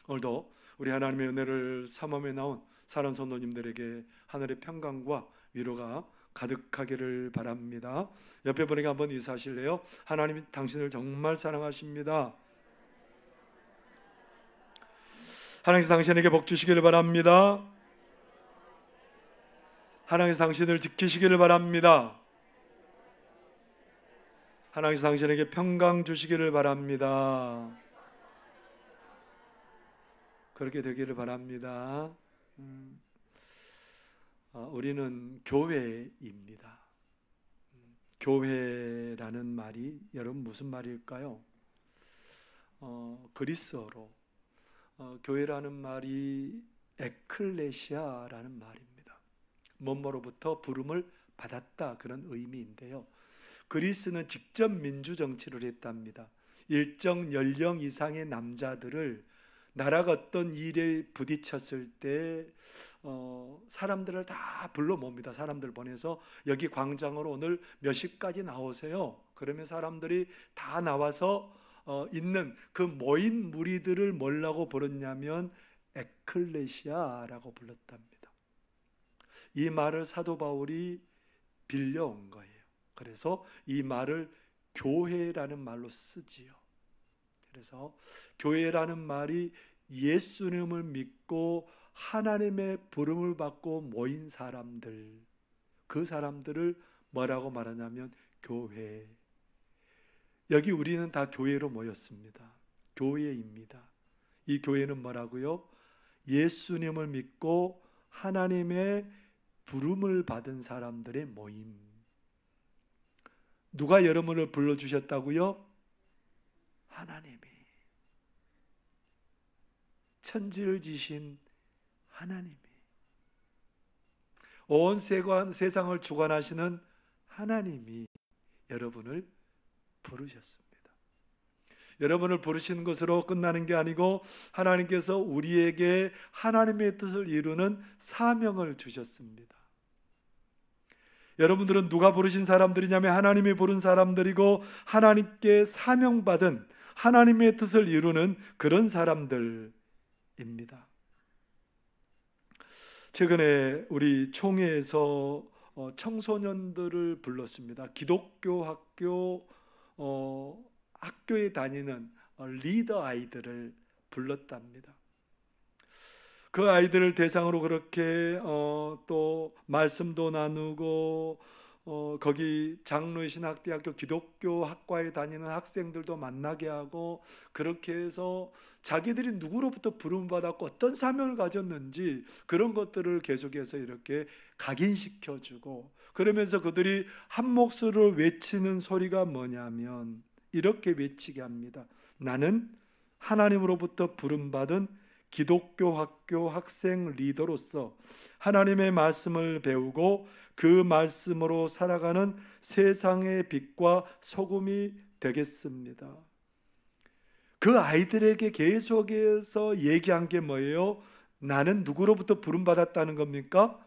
오늘도 우리 하나님의 은혜를 삼음에 나온 사랑 성도님들에게 하늘의 평강과 위로가 가득하기를 바랍니다. 옆에 분에게 한번 인사하실래요? 하나님이 당신을 정말 사랑하십니다. 하나님께서 당신에게 복 주시기를 바랍니다. 하나님께서 당신을 지키시기를 바랍니다. 하나님께서 당신에게 평강 주시기를 바랍니다. 그렇게 되기를 바랍니다. 우리는 교회입니다. 교회라는 말이 여러분 무슨 말일까요? 그리스어로 교회라는 말이 에클레시아라는 말입니다. 뭐뭐로부터 부름을 받았다, 그런 의미인데요. 그리스는 직접 민주정치를 했답니다. 일정 연령 이상의 남자들을 나라가 어떤 일에 부딪혔을 때 사람들을 다 불러 몹니다. 사람들 보내서 여기 광장으로 오늘 몇 시까지 나오세요. 그러면 사람들이 다 나와서 있는 그 모인 무리들을 뭐라고 부르냐면 에클레시아라고 불렀답니다. 이 말을 사도 바울이 빌려온 거예요. 그래서 이 말을 교회라는 말로 쓰지요. 그래서 교회라는 말이 예수님을 믿고 하나님의 부름을 받고 모인 사람들, 그 사람들을 뭐라고 말하냐면 교회. 여기 우리는 다 교회로 모였습니다. 교회입니다. 이 교회는 뭐라고요? 예수님을 믿고 하나님의 부름을 받은 사람들의 모임. 누가 여러분을 불러주셨다고요? 하나님이. 천지를 지신 하나님이, 온 세상을 주관하시는 하나님이 여러분을 부르셨습니다. 여러분을 부르시는 것으로 끝나는 게 아니고 하나님께서 우리에게 하나님의 뜻을 이루는 사명을 주셨습니다. 여러분들은 누가 부르신 사람들이냐면 하나님이 부른 사람들이고 하나님께 사명받은 하나님의 뜻을 이루는 그런 사람들입니다. 최근에 우리 총회에서 청소년들을 불렀습니다. 기독교 학교 학교에 다니는 리더 아이들을 불렀답니다. 그 아이들을 대상으로 그렇게 또 말씀도 나누고 거기 장로의 신학대학교 기독교 학과에 다니는 학생들도 만나게 하고, 그렇게 해서 자기들이 누구로부터 부름받았고 어떤 사명을 가졌는지 그런 것들을 계속해서 이렇게 각인시켜주고, 그러면서 그들이 한 목소리로 외치는 소리가 뭐냐면 이렇게 외치게 합니다. 나는 하나님으로부터 부름받은 기독교 학교 학생 리더로서 하나님의 말씀을 배우고 그 말씀으로 살아가는 세상의 빛과 소금이 되겠습니다. 그 아이들에게 계속해서 얘기한 게 뭐예요? 나는 누구로부터 부름받았다는 겁니까?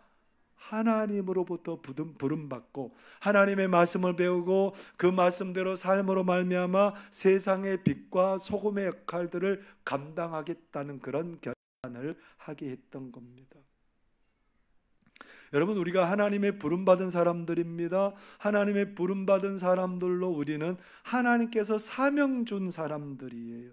하나님으로부터 부름받고 하나님의 말씀을 배우고 그 말씀대로 삶으로 말미암아 세상의 빛과 소금의 역할들을 감당하겠다는 그런 결단을 하게 했던 겁니다. 여러분, 우리가 하나님의 부름받은 사람들입니다. 하나님의 부름받은 사람들로 우리는 하나님께서 사명 준 사람들이에요.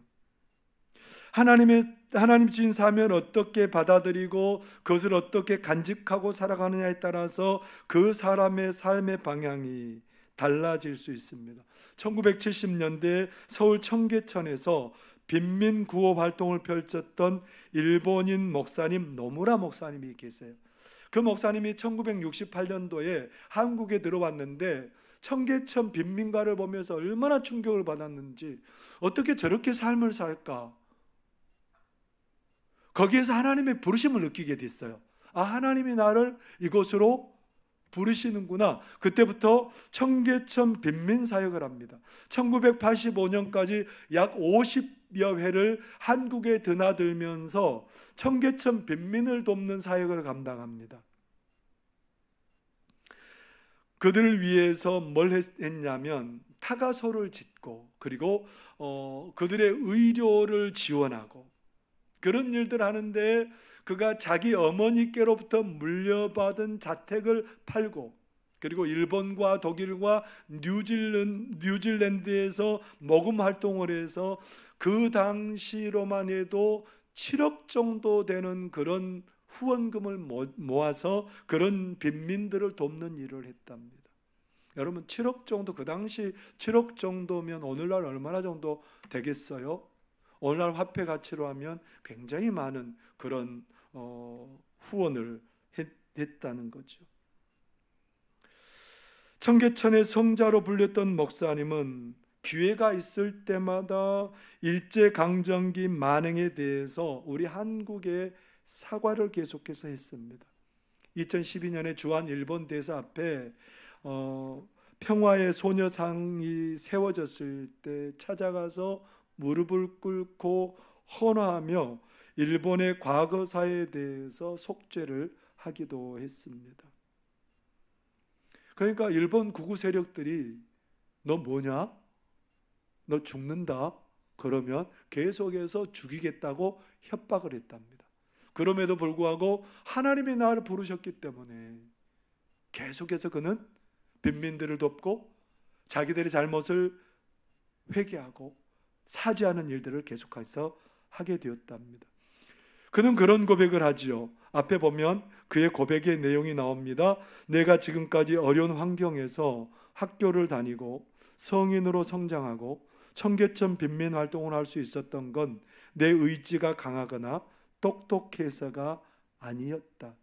하나님 주신 사명을 어떻게 받아들이고 그것을 어떻게 간직하고 살아가느냐에 따라서 그 사람의 삶의 방향이 달라질 수 있습니다. 1970년대 서울 청계천에서 빈민 구호 활동을 펼쳤던 일본인 목사님 노무라 목사님이 계세요. 그 목사님이 1968년도에 한국에 들어왔는데 청계천 빈민가를 보면서 얼마나 충격을 받았는지, 어떻게 저렇게 삶을 살까? 거기에서 하나님의 부르심을 느끼게 됐어요. 아, 하나님이 나를 이곳으로 부르시는구나. 그때부터 청계천 빈민 사역을 합니다. 1985년까지 약 50여 회를 한국에 드나들면서 청계천 빈민을 돕는 사역을 감당합니다. 그들을 위해서 뭘 했냐면 타가소를 짓고, 그리고 그들의 의료를 지원하고, 그런 일들 하는데 그가 자기 어머니께로부터 물려받은 자택을 팔고, 그리고 일본과 독일과 뉴질랜드에서 모금 활동을 해서 그 당시로만 해도 7억 정도 되는 그런 후원금을 모아서 그런 빈민들을 돕는 일을 했답니다. 여러분, 7억 정도, 그 당시 7억 정도면 오늘날 얼마나 정도 되겠어요? 오늘날 화폐 가치로 하면 굉장히 많은 그런 후원을 했다는 거죠. 청계천의 성자로 불렸던 목사님은 기회가 있을 때마다 일제강점기 만행에 대해서 우리 한국에 사과를 계속해서 했습니다. 2012년에 주한 일본 대사 앞에 평화의 소녀상이 세워졌을 때 찾아가서 무릎을 꿇고 헌화하며 일본의 과거사에 대해서 속죄를 하기도 했습니다. 그러니까 일본 구구 세력들이 너 뭐냐? 너 죽는다? 그러면 계속해서 죽이겠다고 협박을 했답니다. 그럼에도 불구하고 하나님이 나를 부르셨기 때문에 계속해서 그는 빈민들을 돕고 자기들의 잘못을 회개하고 사죄하는 일들을 계속해서 하게 되었답니다. 그는 그런 고백을 하지요. 앞에 보면 그의 고백의 내용이 나옵니다. 내가 지금까지 어려운 환경에서 학교를 다니고 성인으로 성장하고 청계천 빈민 활동을 할 수 있었던 건 내 의지가 강하거나 똑똑해서가 아니었다.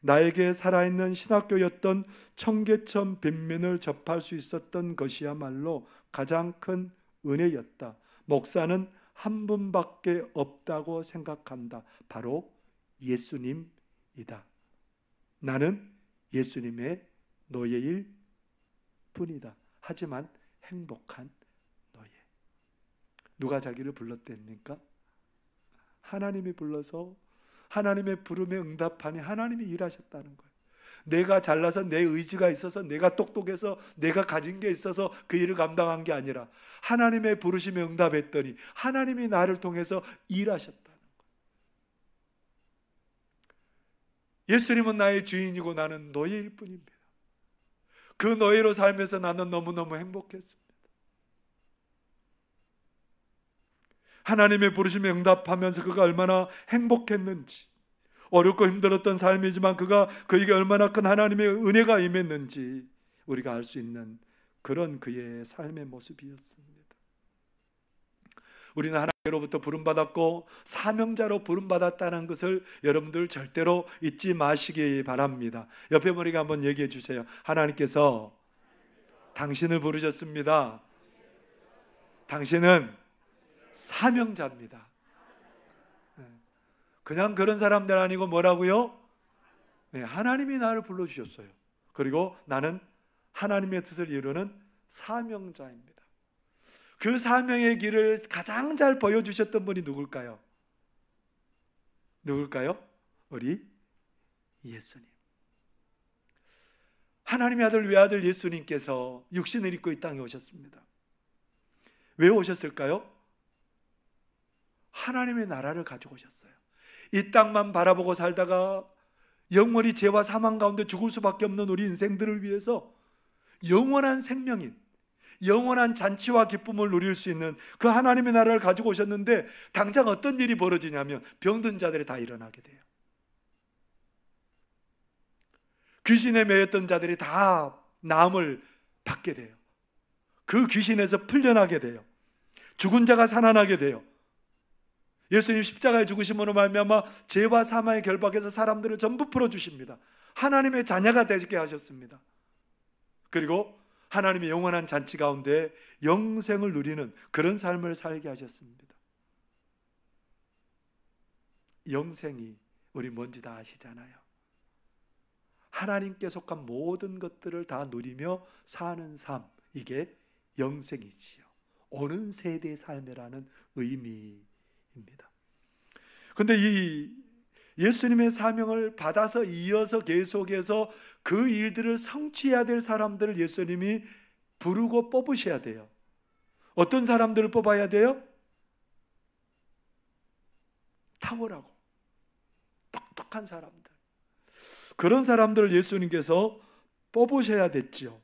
나에게 살아있는 신학교였던 청계천 빈민을 접할 수 있었던 것이야말로 가장 큰 은혜였다. 목사는 한 분밖에 없다고 생각한다. 바로 예수님이다. 나는 예수님의 노예일 뿐이다. 하지만 행복한 노예. 누가 자기를 불렀답니까? 하나님이 불러서 하나님의 부름에 응답하니 하나님이 일하셨다는 거예요. 내가 잘나서 내 의지가 있어서 내가 똑똑해서 내가 가진 게 있어서 그 일을 감당한 게 아니라 하나님의 부르심에 응답했더니 하나님이 나를 통해서 일하셨다는 거예요. 예수님은 나의 주인이고 나는 노예일 뿐입니다. 그 노예로 살면서 나는 너무너무 행복했습니다. 하나님의 부르심에 응답하면서 그가 얼마나 행복했는지, 어렵고 힘들었던 삶이지만 그에게 얼마나 큰 하나님의 은혜가 임했는지 우리가 알 수 있는 그런 그의 삶의 모습이었습니다. 우리는 하나님께로부터 부름받았고 사명자로 부름받았다는 것을 여러분들 절대로 잊지 마시기 바랍니다. 옆에 분에게 한번 얘기해 주세요. 하나님께서 당신을 부르셨습니다. 당신은 사명자입니다. 그냥 그런 사람들 아니고 뭐라고요? 네, 하나님이 나를 불러주셨어요. 그리고 나는 하나님의 뜻을 이루는 사명자입니다. 그 사명의 길을 가장 잘 보여주셨던 분이 누굴까요? 누굴까요? 우리 예수님. 하나님의 아들 외아들 예수님께서 육신을 입고 이 땅에 오셨습니다. 왜 오셨을까요? 하나님의 나라를 가지고 오셨어요. 이 땅만 바라보고 살다가 영원히 죄와 사망 가운데 죽을 수밖에 없는 우리 인생들을 위해서 영원한 생명인, 영원한 잔치와 기쁨을 누릴 수 있는 그 하나님의 나라를 가지고 오셨는데 당장 어떤 일이 벌어지냐면 병든 자들이 다 일어나게 돼요. 귀신에 매였던 자들이 다 나음을 받게 돼요. 그 귀신에서 풀려나게 돼요. 죽은 자가 살아나게 돼요. 예수님 십자가에 죽으심으로 말미암아 죄와 사망의 결박에서 사람들을 전부 풀어주십니다. 하나님의 자녀가 되게 하셨습니다. 그리고 하나님의 영원한 잔치 가운데 영생을 누리는 그런 삶을 살게 하셨습니다. 영생이 우리 뭔지 다 아시잖아요. 하나님께 속한 모든 것들을 다 누리며 사는 삶, 이게 영생이지요. 오는 세대의 삶이라는 의미입니다. 그런데 이 예수님의 사명을 받아서 이어서 계속해서 그 일들을 성취해야 될 사람들을 예수님이 부르고 뽑으셔야 돼요. 어떤 사람들을 뽑아야 돼요? 다 탁월하고 똑똑한 사람들, 그런 사람들을 예수님께서 뽑으셔야 됐지요.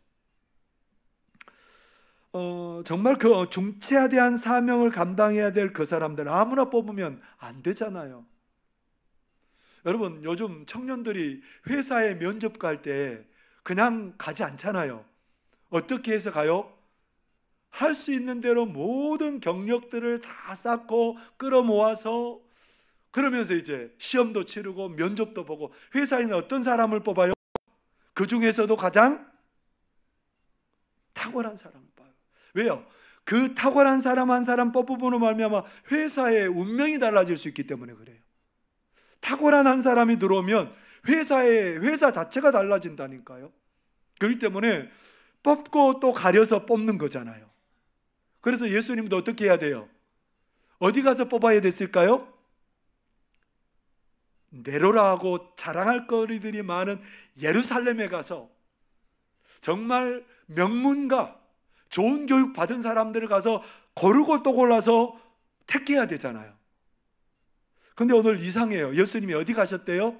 정말 그 중차대한 사명을 감당해야 될 그 사람들 아무나 뽑으면 안 되잖아요. 여러분, 요즘 청년들이 회사에 면접 갈 때 그냥 가지 않잖아요. 어떻게 해서 가요? 할 수 있는 대로 모든 경력들을 다 쌓고 끌어모아서, 그러면서 이제 시험도 치르고 면접도 보고, 회사에는 어떤 사람을 뽑아요? 그 중에서도 가장 탁월한 사람을 뽑아요. 왜요? 그 탁월한 사람 한 사람 뽑음으로 말미암아 회사의 운명이 달라질 수 있기 때문에 그래요. 탁월한 한 사람이 들어오면 회사 자체가 달라진다니까요. 그렇기 때문에 뽑고 또 가려서 뽑는 거잖아요. 그래서 예수님도 어떻게 해야 돼요? 어디 가서 뽑아야 됐을까요? 내로라하고 자랑할 거리들이 많은 예루살렘에 가서 정말 명문가, 좋은 교육 받은 사람들을 가서 고르고 또 골라서 택해야 되잖아요. 근데 오늘 이상해요. 예수님이 어디 가셨대요?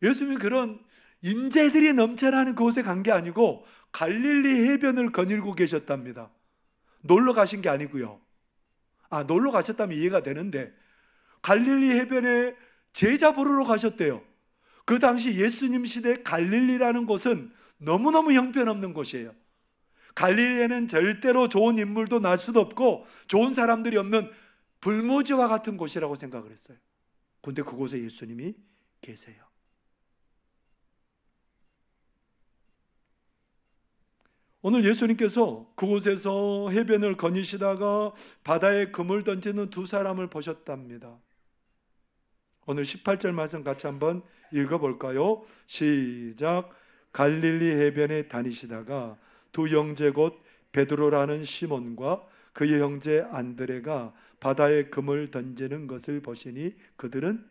예수님이 그런 인재들이 넘쳐나는 그곳에 간 게 아니고 갈릴리 해변을 거닐고 계셨답니다. 놀러 가신 게 아니고요. 놀러 가셨다면 이해가 되는데, 갈릴리 해변에 제자 부르러 가셨대요. 그 당시 예수님 시대 갈릴리라는 곳은 너무너무 형편없는 곳이에요. 갈릴리에는 절대로 좋은 인물도 날 수도 없고 좋은 사람들이 없는 불모지와 같은 곳이라고 생각을 했어요. 그런데 그곳에 예수님이 계세요. 오늘 예수님께서 그곳에서 해변을 거니시다가 바다에 금을 던지는 두 사람을 보셨답니다. 오늘 18절 말씀 같이 한번 읽어볼까요? 시작. 갈릴리 해변에 다니시다가 두 형제 곧 베드로라는 시몬과 그의 형제 안드레가 바다에 금을 던지는 것을 보시니 그들은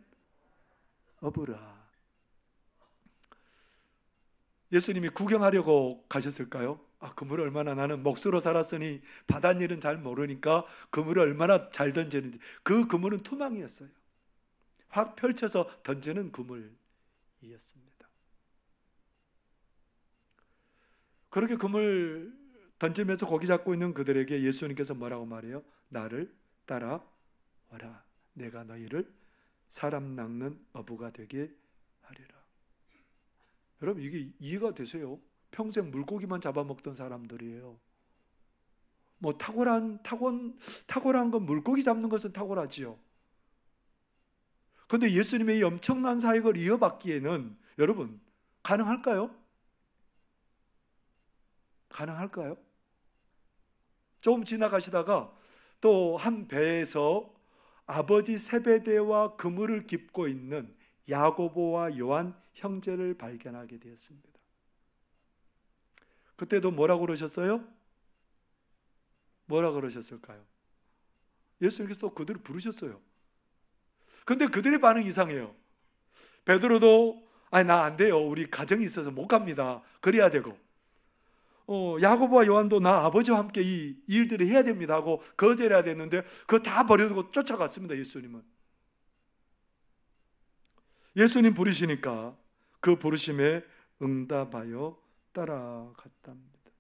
어부라. 예수님이 구경하려고 가셨을까요? 그물을 얼마나, 나는 목수로 살았으니 바닷일은 잘 모르니까 그물을 얼마나 잘 던지는지. 그 그물은 투망이었어요. 확 펼쳐서 던지는 그물이었습니다. 그렇게 그물 던지면서 고기 잡고 있는 그들에게 예수님께서 뭐라고 말해요? 나를 따라와라. 내가 너희를 사람 낚는 어부가 되게 하리라. 여러분, 이게 이해가 되세요? 평생 물고기만 잡아먹던 사람들이에요. 뭐 탁월한 건 물고기 잡는 것은 탁월하지요. 그런데 예수님의 이 엄청난 사역을 이어받기에는 여러분 가능할까요? 가능할까요? 조금 지나가시다가 또 한 배에서 아버지 세베대와 그물을 깁고 있는 야고보와 요한 형제를 발견하게 되었습니다. 그때도 뭐라고 그러셨어요? 뭐라고 그러셨을까요? 예수님께서 또 그들을 부르셨어요. 근데 그들의 반응이 이상해요. 베드로도 나 안 돼요. 우리 가정이 있어서 못 갑니다. 그래야 되고, 야고보와 요한도 나 아버지와 함께 이 일들을 해야 됩니다 하고 거절해야 됐는데 그거 다 버려두고 쫓아갔습니다. 예수님은. 예수님 부르시니까 그 부르심에 응답하여 따라갔답니다.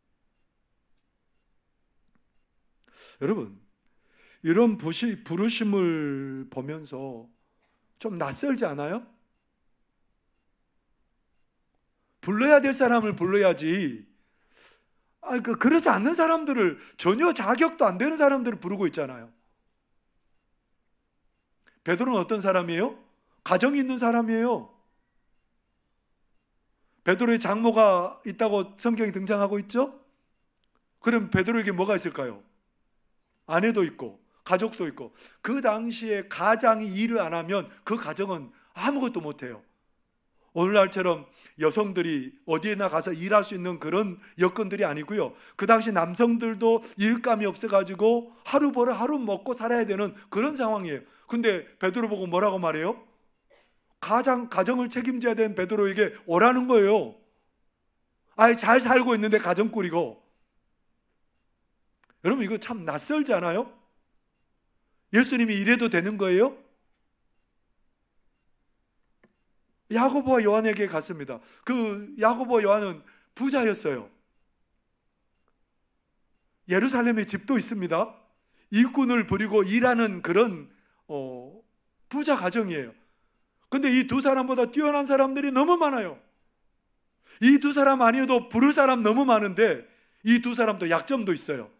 여러분, 이런 부르심을 보면서 좀 낯설지 않아요? 불러야 될 사람을 불러야지. 그러지 않는 사람들을, 전혀 자격도 안 되는 사람들을 부르고 있잖아요. 베드로는 어떤 사람이에요? 가정이 있는 사람이에요. 베드로의 장모가 있다고 성경이 등장하고 있죠? 그럼 베드로에게 뭐가 있을까요? 아내도 있고 가족도 있고. 그 당시에 가장이 일을 안 하면 그 가정은 아무것도 못해요. 오늘날처럼 여성들이 어디에나 가서 일할 수 있는 그런 여건들이 아니고요. 그 당시 남성들도 일감이 없어가지고 하루 벌어 하루 먹고 살아야 되는 그런 상황이에요. 근데 베드로 보고 뭐라고 말해요? 가정을 책임져야 되는 베드로에게 오라는 거예요. 잘 살고 있는데 가정 꾸리고. 여러분, 이거 참 낯설지 않아요? 예수님이 이래도 되는 거예요? 야고보와 요한에게 갔습니다. 그 야고보와 요한은 부자였어요. 예루살렘에 집도 있습니다. 일꾼을 부리고 일하는 그런 부자 가정이에요. 근데 이 두 사람보다 뛰어난 사람들이 너무 많아요. 이 두 사람 아니어도 부를 사람 너무 많은데 이 두 사람도 약점도 있어요.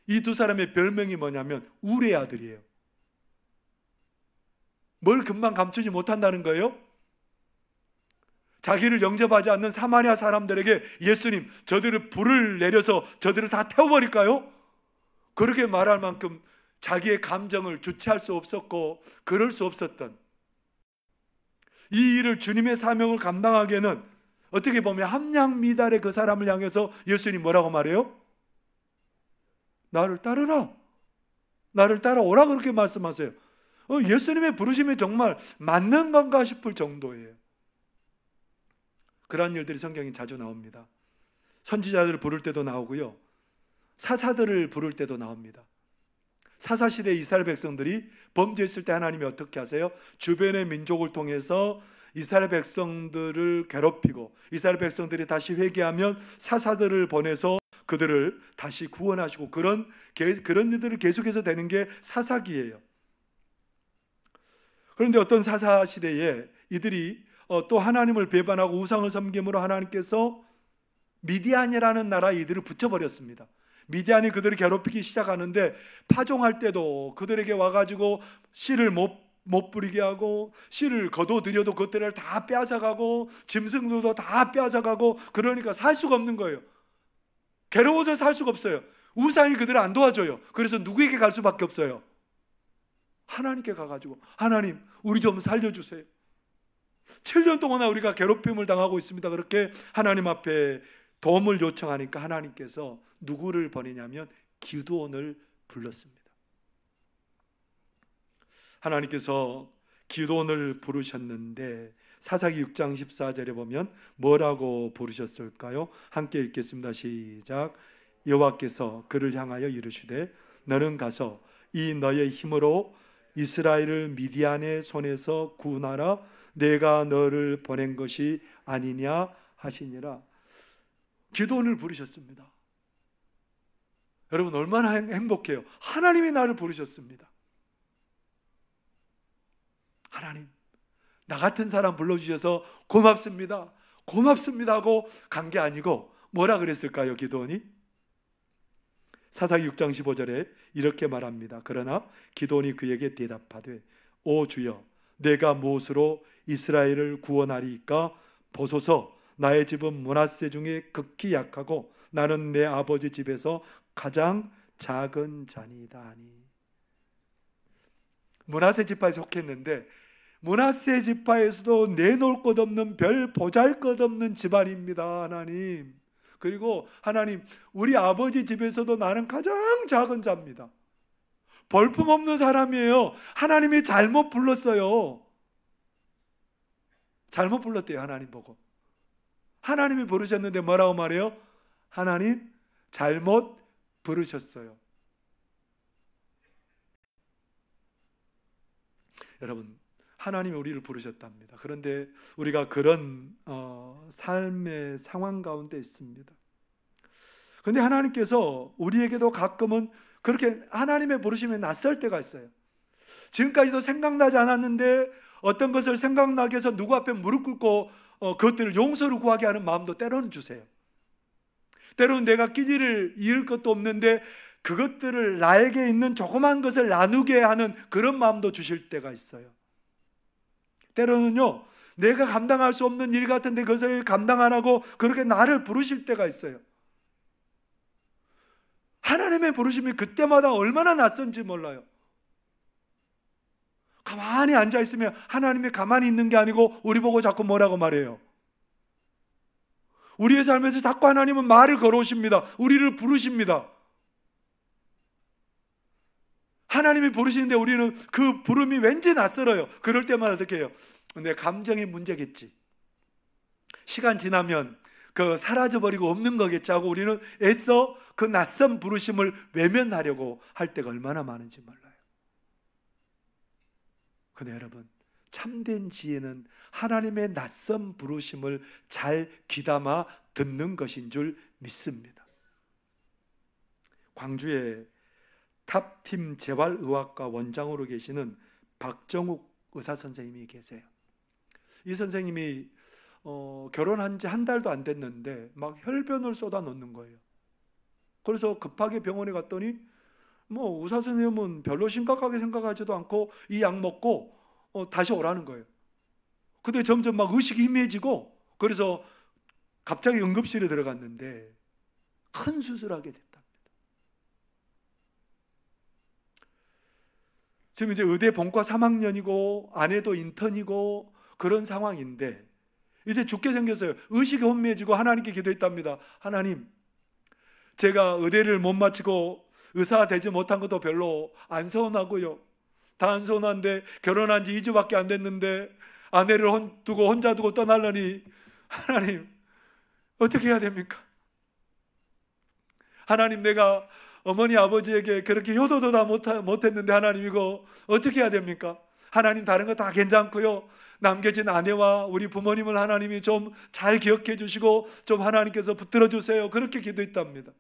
이 두 사람의 별명이 뭐냐면 우레 아들이에요. 뭘 금방 감추지 못한다는 거예요? 자기를 영접하지 않는 사마리아 사람들에게 예수님, 저들을 불을 내려서 저들을 다 태워버릴까요? 그렇게 말할 만큼 자기의 감정을 주체할 수 없었고 그럴 수 없었던 이 일을 주님의 사명을 감당하기에는 어떻게 보면 함량미달의 그 사람을 향해서 예수님 뭐라고 말해요? 나를 따르라. 나를 따라오라 그렇게 말씀하세요. 예수님의 부르심이 정말 맞는 건가 싶을 정도예요. 그러한 일들이 성경에 자주 나옵니다. 선지자들을 부를 때도 나오고요. 사사들을 부를 때도 나옵니다. 사사시대 이스라엘 백성들이 범죄했을 때 하나님이 어떻게 하세요? 주변의 민족을 통해서 이스라엘 백성들을 괴롭히고 이스라엘 백성들이 다시 회개하면 사사들을 보내서 그들을 다시 구원하시고 그런 일들을 계속해서 되는 게 사사기예요. 그런데 어떤 사사시대에 이들이 또 하나님을 배반하고 우상을 섬김으로 하나님께서 미디안이라는 나라에 이들을 붙여버렸습니다. 미디안이 그들을 괴롭히기 시작하는데 파종할 때도 그들에게 와가지고 씨를 못 뿌리게 하고 씨를 거둬들여도 그것들을 다 빼앗아가고 짐승들도 다 빼앗아가고 그러니까 살 수가 없는 거예요. 괴로워서 살 수가 없어요. 우상이 그들을 안 도와줘요. 그래서 누구에게 갈 수밖에 없어요? 하나님께 가가지고 하나님 우리 좀 살려주세요. 7년 동안 우리가 괴롭힘을 당하고 있습니다. 그렇게 하나님 앞에 도움을 요청하니까 하나님께서 누구를 보내냐면 기드온을 불렀습니다. 하나님께서 기드온을 부르셨는데 사사기 6장 14절에 보면 뭐라고 부르셨을까요? 함께 읽겠습니다. 시작. 여호와께서 그를 향하여 이르시되 너는 가서 이 너의 힘으로 이스라엘을 미디안의 손에서 구원하라. 내가 너를 보낸 것이 아니냐 하시니라. 기드온을 부르셨습니다. 여러분 얼마나 행복해요. 하나님이 나를 부르셨습니다. 하나님 나 같은 사람 불러주셔서 고맙습니다. 고맙습니다 하고 간 게 아니고 뭐라 그랬을까요? 기드온이 사사기 6장 15절에 이렇게 말합니다. 그러나 기드온이 그에게 대답하되 오 주여 내가 무엇으로 이스라엘을 구원하리이까? 보소서 나의 집은 므낫세 중에 극히 약하고 나는 내 아버지 집에서 가장 작은 자니이다 하니. 므낫세 지파에 속했는데 므낫세 지파에서도 내놓을 것 없는 별 보잘것없는 집안입니다. 하나님. 그리고 하나님 우리 아버지 집에서도 나는 가장 작은 자입니다. 볼품없는 사람이에요. 하나님이 잘못 불렀어요. 잘못 불렀대요. 하나님 보고. 하나님이 부르셨는데 뭐라고 말해요? 하나님 잘못 부르셨어요. 여러분 하나님이 우리를 부르셨답니다. 그런데 우리가 그런 삶의 상황 가운데 있습니다. 그런데 하나님께서 우리에게도 가끔은 그렇게 하나님의 부르심에 낯설 때가 있어요. 지금까지도 생각나지 않았는데 어떤 것을 생각나게 해서 누구 앞에 무릎 꿇고 그것들을 용서를 구하게 하는 마음도 때로는 주세요. 때로는 내가 끼니를 이을 것도 없는데 그것들을 나에게 있는 조그만 것을 나누게 하는 그런 마음도 주실 때가 있어요. 때로는요 내가 감당할 수 없는 일 같은데 그것을 감당 안 하고 그렇게 나를 부르실 때가 있어요. 하나님의 부르심이 그때마다 얼마나 낯선지 몰라요. 가만히 앉아있으면 하나님이 가만히 있는 게 아니고 우리 보고 자꾸 뭐라고 말해요? 우리의 삶에서 자꾸 하나님은 말을 걸어오십니다. 우리를 부르십니다. 하나님이 부르시는데 우리는 그 부름이 왠지 낯설어요. 그럴 때마다 어떻게 해요? 내 감정의 문제겠지. 시간 지나면 그 사라져버리고 없는 거겠지 하고 우리는 애써 그 낯선 부르심을 외면하려고 할 때가 얼마나 많은지 몰라요. 근데 여러분, 참된 지혜는 하나님의 낯선 부르심을 잘 귀담아 듣는 것인 줄 믿습니다. 광주에 탑팀 재활의학과 원장으로 계시는 박정욱 의사 선생님이 계세요. 이 선생님이 결혼한 지 한 달도 안 됐는데 막 혈변을 쏟아놓는 거예요. 그래서 급하게 병원에 갔더니 뭐 의사 선생님은 별로 심각하게 생각하지도 않고 이 약 먹고 다시 오라는 거예요. 근데 점점 막 의식이 희미해지고, 그래서 갑자기 응급실에 들어갔는데 큰 수술하게 됐답니다. 지금 이제 의대 본과 3학년이고 아내도 인턴이고 그런 상황인데 이제 죽게 생겼어요. 의식이 혼미해지고 하나님께 기도했답니다. 하나님, 제가 의대를 못 마치고 의사 되지 못한 것도 별로 안 서운하고요. 다 안 서운한데 결혼한 지 2주밖에 안 됐는데 아내를 혼자 두고 떠나려니 하나님, 어떻게 해야 됩니까? 하나님, 내가 어머니 아버지에게 그렇게 효도도 다 못했는데 하나님, 이거 어떻게 해야 됩니까? 하나님, 다른 거 다 괜찮고요. 남겨진 아내와 우리 부모님을 하나님이 좀 잘 기억해 주시고 좀 하나님께서 붙들어 주세요. 그렇게 기도했답니다.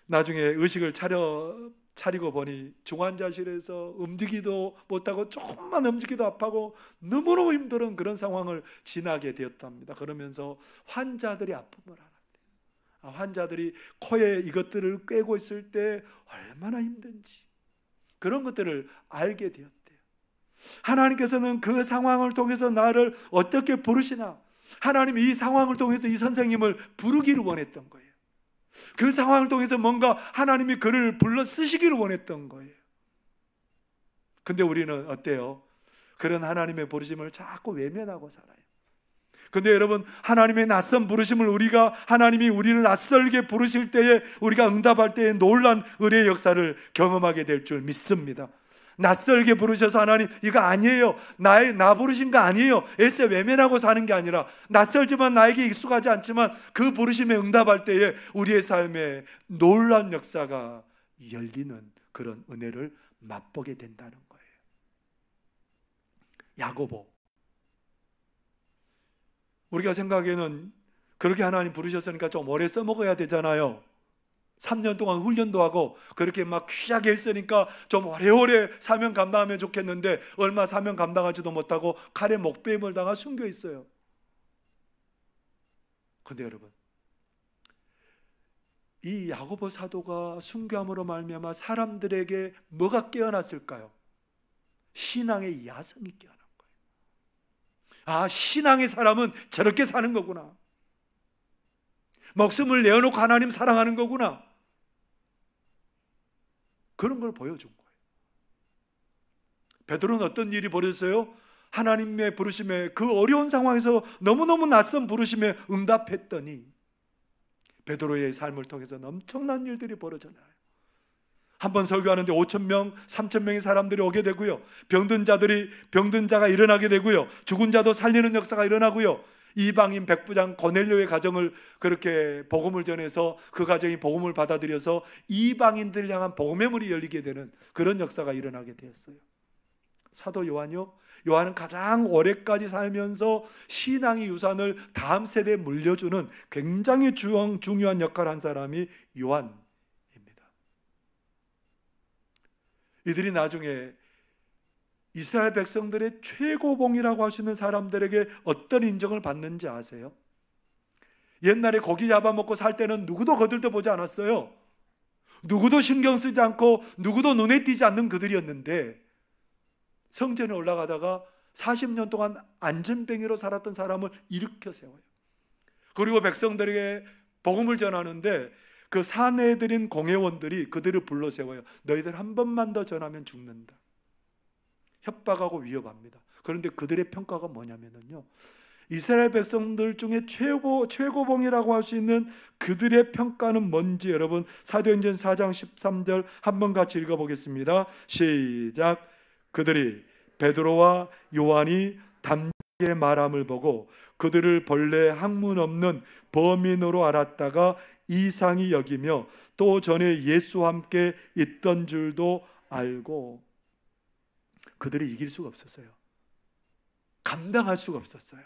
나중에 의식을 차리고 보니 중환자실에서 움직이도 못하고 조금만 움직이도 아파하고 너무너무 힘든 그런 상황을 지나게 되었답니다. 그러면서 환자들이 아픔을 알았대요. 환자들이 코에 이것들을 꿰고 있을 때 얼마나 힘든지 그런 것들을 알게 되었대요. 하나님께서는 그 상황을 통해서 나를 어떻게 부르시나, 하나님이 이 상황을 통해서 이 선생님을 부르기를 원했던 거예요. 그 상황을 통해서 뭔가 하나님이 그를 불러 쓰시기를 원했던 거예요. 근데 우리는 어때요? 그런 하나님의 부르심을 자꾸 외면하고 살아요. 근데 여러분, 하나님의 낯선 부르심을 하나님이 우리를 낯설게 부르실 때에 우리가 응답할 때에 놀란 은혜의 역사를 경험하게 될 줄 믿습니다. 낯설게 부르셔서 하나님, 이거 아니에요, 나 부르신 거 아니에요, 애써 외면하고 사는 게 아니라 낯설지만 나에게 익숙하지 않지만 그 부르심에 응답할 때에 우리의 삶에 놀라운 역사가 열리는 그런 은혜를 맛보게 된다는 거예요. 야고보, 우리가 생각에는 그렇게 하나님 부르셨으니까 좀 오래 써먹어야 되잖아요. 3년 동안 훈련도 하고 그렇게 막 귀하게 했으니까 좀 오래오래 사명 감당하면 좋겠는데 얼마 사명 감당하지도 못하고 칼에 목베임을 당하 숨겨 있어요. 그런데 여러분, 이 야고보 사도가 순교함으로 말미암아 사람들에게 뭐가 깨어났을까요? 신앙의 야성이 깨어난 거예요. 신앙의 사람은 저렇게 사는 거구나. 목숨을 내어놓고 하나님 사랑하는 거구나. 그런 걸 보여준 거예요. 베드로는 어떤 일이 벌어졌어요? 하나님의 부르심에, 그 어려운 상황에서 너무너무 낯선 부르심에 응답했더니 베드로의 삶을 통해서 엄청난 일들이 벌어져나요. 한번 설교하는데 5,000명, 3,000명의 사람들이 오게 되고요. 병든 자가 일어나게 되고요. 죽은 자도 살리는 역사가 일어나고요. 이방인 백부장 고넬료의 가정을 그렇게 복음을 전해서 그 가정이 복음을 받아들여서 이방인들 향한 복음의 문이 열리게 되는 그런 역사가 일어나게 되었어요. 사도 요한은 가장 오래까지 살면서 신앙의 유산을 다음 세대에 물려주는 굉장히 중요한 역할을 한 사람이 요한입니다. 이들이 나중에 이스라엘 백성들의 최고봉이라고 할 수 있는 사람들에게 어떤 인정을 받는지 아세요? 옛날에 고기 잡아먹고 살 때는 누구도 거들떠보지 않았어요. 누구도 신경 쓰지 않고 누구도 눈에 띄지 않는 그들이었는데 성전에 올라가다가 40년 동안 안전뱅이로 살았던 사람을 일으켜 세워요. 그리고 백성들에게 복음을 전하는데 그 사내들인 공회원들이 그들을 불러 세워요. 너희들 한 번만 더 전하면 죽는다. 협박하고 위협합니다. 그런데 그들의 평가가 뭐냐면요, 이스라엘 백성들 중에 최고봉이라고 할 수 있는 그들의 평가는 뭔지 여러분 사도행전 4장 13절 한번 같이 읽어보겠습니다. 시작. 그들이 베드로와 요한이 담대하게 말함을 보고 그들을 본래 학문 없는 범인으로 알았다가 이상히 여기며 또 전에 예수와 함께 있던 줄도 알고. 그들이 이길 수가 없었어요. 감당할 수가 없었어요.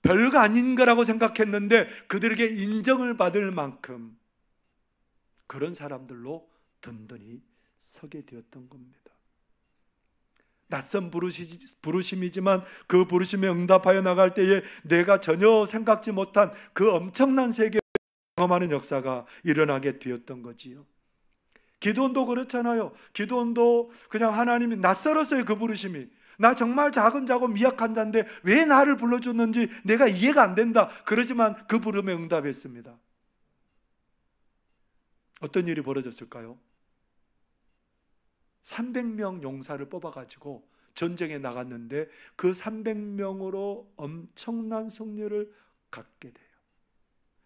별거 아닌 거라고 생각했는데 그들에게 인정을 받을 만큼 그런 사람들로 든든히 서게 되었던 겁니다. 낯선 부르심이지만 그 부르심에 응답하여 나갈 때에 내가 전혀 생각지 못한 그 엄청난 세계를 경험하는 역사가 일어나게 되었던 거지요. 기드온도 그렇잖아요. 기드온도 그냥 하나님이 낯설었어요. 그 부르심이. 나 정말 작은 자고 미약한 자인데 왜 나를 불러줬는지 내가 이해가 안 된다. 그러지만 그 부름에 응답했습니다. 어떤 일이 벌어졌을까요? 300명 용사를 뽑아가지고 전쟁에 나갔는데 그 300명으로 엄청난 승리를 갖게 돼요.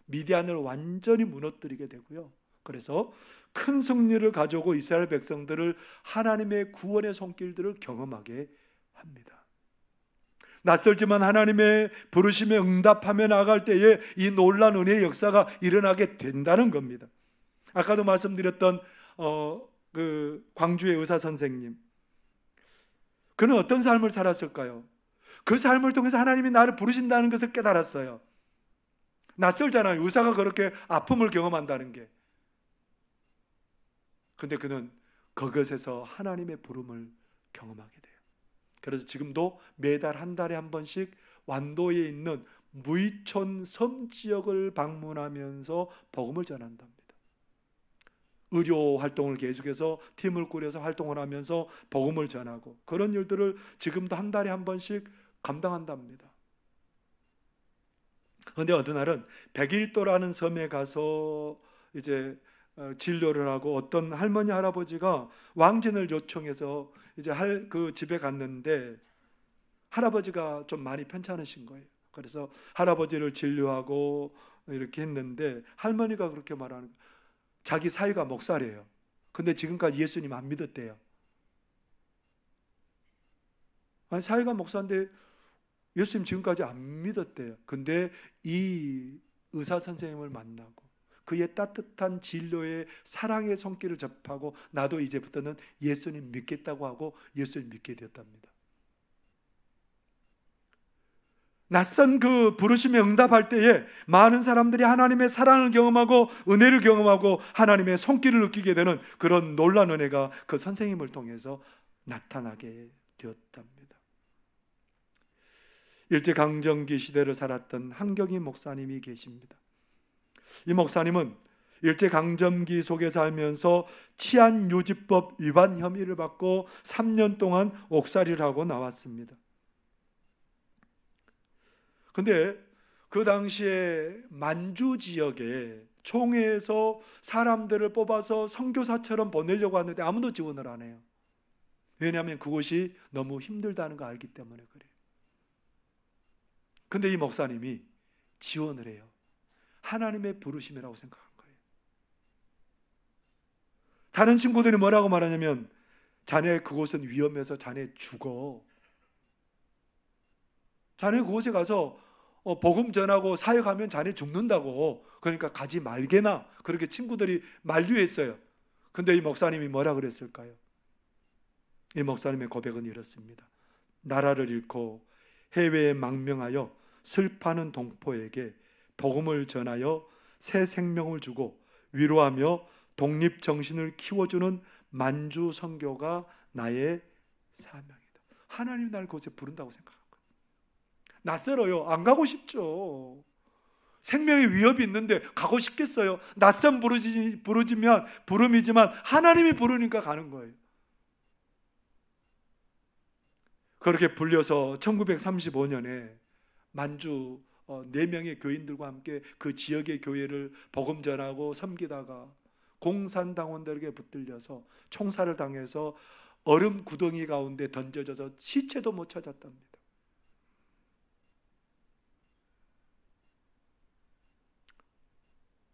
미디안을 완전히 무너뜨리게 되고요. 그래서 큰 승리를 가져오고 이스라엘 백성들을 하나님의 구원의 손길들을 경험하게 합니다. 낯설지만 하나님의 부르심에 응답하며 나아갈 때에 이 놀라운 은혜의 역사가 일어나게 된다는 겁니다. 아까도 말씀드렸던 그 광주의 의사 선생님, 그는 어떤 삶을 살았을까요? 그 삶을 통해서 하나님이 나를 부르신다는 것을 깨달았어요. 낯설잖아요. 의사가 그렇게 아픔을 경험한다는 게. 근데 그는 그것에서 하나님의 부름을 경험하게 돼요. 그래서 지금도 매달 한 달에 한 번씩 완도에 있는 무이촌 섬 지역을 방문하면서 복음을 전한답니다. 의료 활동을 계속해서 팀을 꾸려서 활동을 하면서 복음을 전하고 그런 일들을 지금도 한 달에 한 번씩 감당한답니다. 그런데 어느 날은 백일도라는 섬에 가서 이제 진료를 하고 어떤 할머니 할아버지가 왕진을 요청해서 이제 그 집에 갔는데 할아버지가 좀 많이 편찮으신 거예요. 그래서 할아버지를 진료하고 이렇게 했는데 할머니가 그렇게 말하는 거예요. 자기 사위가 목사래요. 근데 지금까지 예수님 안 믿었대요. 아니, 사위가 목사인데 예수님 지금까지 안 믿었대요. 근데 이 의사 선생님을 만나고 그의 따뜻한 진료의 사랑의 손길을 접하고 나도 이제부터는 예수님 믿겠다고 하고 예수님 믿게 되었답니다. 낯선 그 부르심에 응답할 때에 많은 사람들이 하나님의 사랑을 경험하고 은혜를 경험하고 하나님의 손길을 느끼게 되는 그런 놀라운 은혜가 그 선생님을 통해서 나타나게 되었답니다. 일제강점기 시대를 살았던 한경희 목사님이 계십니다. 이 목사님은 일제강점기 속에 살면서 치안유지법 위반 혐의를 받고 3년 동안 옥살이를 하고 나왔습니다. 근데 그 당시에 만주 지역에 총회에서 사람들을 뽑아서 선교사처럼 보내려고 하는데 아무도 지원을 안 해요. 왜냐하면 그곳이 너무 힘들다는 거 알기 때문에 그래요. 근데 이 목사님이 지원을 해요. 하나님의 부르심이라고 생각한 거예요. 다른 친구들이 뭐라고 말하냐면 자네 그곳은 위험해서 자네 죽어. 자네 그곳에 가서 복음 전하고 사역하면 자네 죽는다고. 그러니까 가지 말게나. 그렇게 친구들이 만류했어요. 근데 이 목사님이 뭐라 그랬을까요? 이 목사님의 고백은 이렇습니다. 나라를 잃고 해외에 망명하여 슬퍼하는 동포에게 복음을 전하여 새 생명을 주고 위로하며 독립정신을 키워주는 만주 선교가 나의 사명이다. 하나님이 나를 그곳에 부른다고 생각한 거예요. 낯설어요. 안 가고 싶죠. 생명의 위협이 있는데 가고 싶겠어요? 낯선 부름이지만 하나님이 부르니까 가는 거예요. 그렇게 불려서 1935년에 만주 4명의 교인들과 함께 그 지역의 교회를 복음 전하고 섬기다가 공산당원들에게 붙들려서 총살을 당해서 얼음 구덩이 가운데 던져져서 시체도 못 찾았답니다.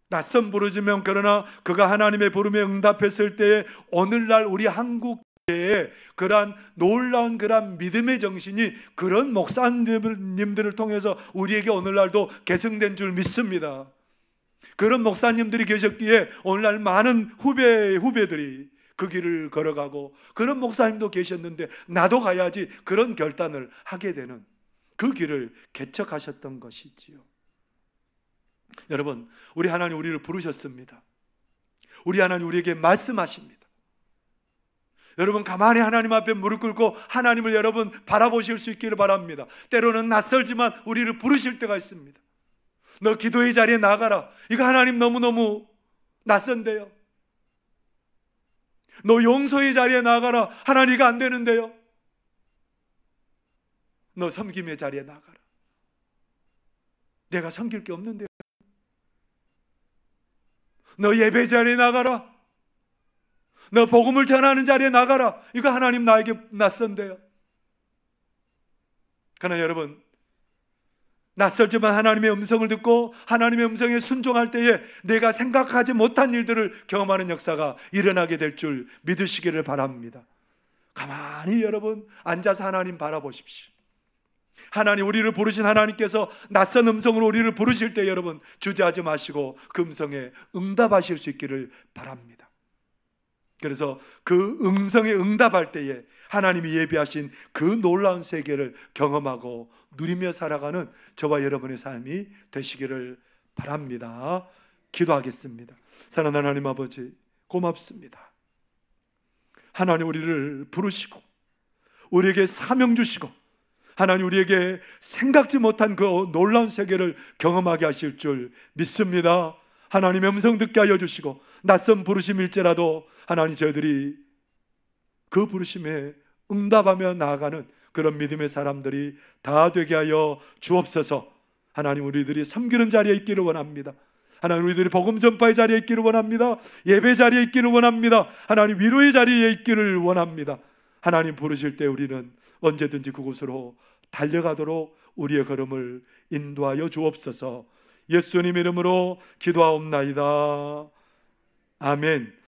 낯선 부르짖으면 그러나 그가 하나님의 부름에 응답했을 때 오늘날 우리 한국교회에 그러한 놀라운 그러한 믿음의 정신이 그런 목사님들을 통해서 우리에게 오늘날도 계승된 줄 믿습니다. 그런 목사님들이 계셨기에 오늘날 많은 후배들이 그 길을 걸어가고, 그런 목사님도 계셨는데 나도 가야지, 그런 결단을 하게 되는 그 길을 개척하셨던 것이지요. 여러분, 우리 하나님 우리를 부르셨습니다. 우리 하나님 우리에게 말씀하십니다. 여러분, 가만히 하나님 앞에 무릎 꿇고 하나님을 여러분 바라보실 수 있기를 바랍니다. 때로는 낯설지만 우리를 부르실 때가 있습니다. 너 기도의 자리에 나가라. 이거 하나님 너무너무 낯선데요. 너 용서의 자리에 나가라. 하나님 이거 안 되는데요. 너 섬김의 자리에 나가라. 내가 섬길 게 없는데요. 너 예배 자리에 나가라. 너 복음을 전하는 자리에 나가라. 이거 하나님 나에게 낯선데요. 그러나 여러분, 낯설지만 하나님의 음성을 듣고 하나님의 음성에 순종할 때에 내가 생각하지 못한 일들을 경험하는 역사가 일어나게 될 줄 믿으시기를 바랍니다. 가만히 여러분 앉아서 하나님 바라보십시오. 하나님, 우리를 부르신 하나님께서 낯선 음성으로 우리를 부르실 때 여러분 주저하지 마시고 그 음성에 응답하실 수 있기를 바랍니다. 그래서 그 음성에 응답할 때에 하나님이 예비하신 그 놀라운 세계를 경험하고 누리며 살아가는 저와 여러분의 삶이 되시기를 바랍니다. 기도하겠습니다. 사랑하는 하나님 아버지, 고맙습니다. 하나님, 우리를 부르시고 우리에게 사명 주시고 하나님 우리에게 생각지 못한 그 놀라운 세계를 경험하게 하실 줄 믿습니다. 하나님의 음성 듣게 하여 주시고 낯선 부르심일지라도 하나님 저희들이 그 부르심에 응답하며 나아가는 그런 믿음의 사람들이 다 되게 하여 주옵소서. 하나님, 우리들이 섬기는 자리에 있기를 원합니다. 하나님, 우리들이 복음 전파의 자리에 있기를 원합니다. 예배 자리에 있기를 원합니다. 하나님, 위로의 자리에 있기를 원합니다. 하나님 부르실 때 우리는 언제든지 그곳으로 달려가도록 우리의 걸음을 인도하여 주옵소서. 예수님 이름으로 기도하옵나이다. 아멘.